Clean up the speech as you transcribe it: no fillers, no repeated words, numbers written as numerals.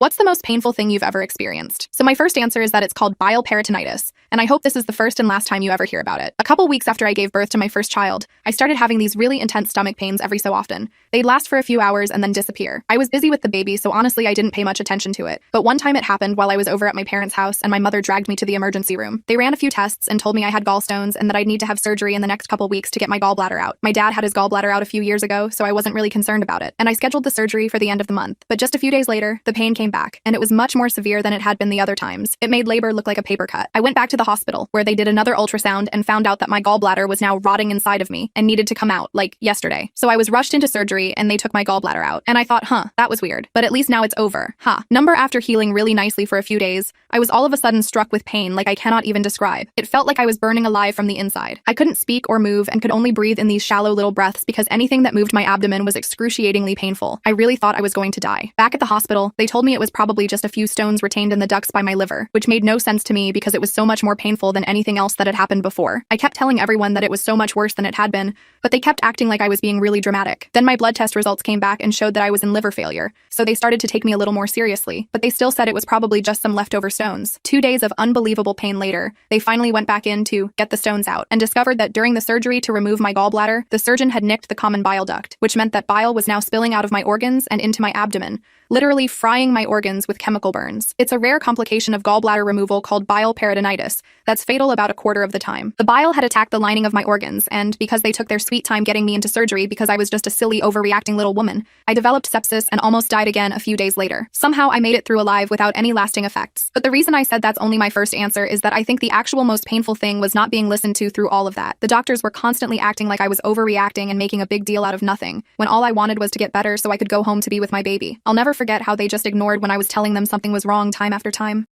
What's the most painful thing you've ever experienced? So my first answer is that it's called bile peritonitis, and I hope this is the first and last time you ever hear about it. A couple weeks after I gave birth to my first child, I started having these really intense stomach pains every so often. They'd last for a few hours and then disappear. I was busy with the baby, so honestly I didn't pay much attention to it. But one time it happened while I was over at my parents' house and my mother dragged me to the emergency room. They ran a few tests and told me I had gallstones and that I'd need to have surgery in the next couple weeks to get my gallbladder out. My dad had his gallbladder out a few years ago, so I wasn't really concerned about it. And I scheduled the surgery for the end of the month. But just a few days later, the pain came back, and it was much more severe than it had been the other times. It made labor look like a paper cut. I went back to the hospital, where they did another ultrasound and found out that my gallbladder was now rotting inside of me and needed to come out, like yesterday. So I was rushed into surgery and they took my gallbladder out. And I thought, that was weird. But at least now it's over. Number after healing really nicely for a few days, I was all of a sudden struck with pain like I cannot even describe. It felt like I was burning alive from the inside. I couldn't speak or move and could only breathe in these shallow little breaths because anything that moved my abdomen was excruciatingly painful. I really thought I was going to die. Back at the hospital, they told me it was probably just a few stones retained in the ducts by my liver, which made no sense to me because it was so much more painful than anything else that had happened before. I kept telling everyone that it was so much worse than it had been, but they kept acting like I was being really dramatic. Then my blood test results came back and showed that I was in liver failure, so they started to take me a little more seriously, but they still said it was probably just some leftover stones. 2 days of unbelievable pain later, they finally went back in to get the stones out and discovered that during the surgery to remove my gallbladder, the surgeon had nicked the common bile duct, which meant that bile was now spilling out of my organs and into my abdomen, literally frying my organs with chemical burns. It's a rare complication of gallbladder removal called bile peritonitis that's fatal about a quarter of the time. The bile had attacked the lining of my organs, and because they took their sweet time getting me into surgery because I was just a silly, overreacting little woman, I developed sepsis and almost died again a few days later. Somehow I made it through alive without any lasting effects. But the reason I said that's only my first answer is that I think the actual most painful thing was not being listened to through all of that. The doctors were constantly acting like I was overreacting and making a big deal out of nothing, when all I wanted was to get better so I could go home to be with my baby. I'll never forget how they just ignored when I was telling them something was wrong time after time.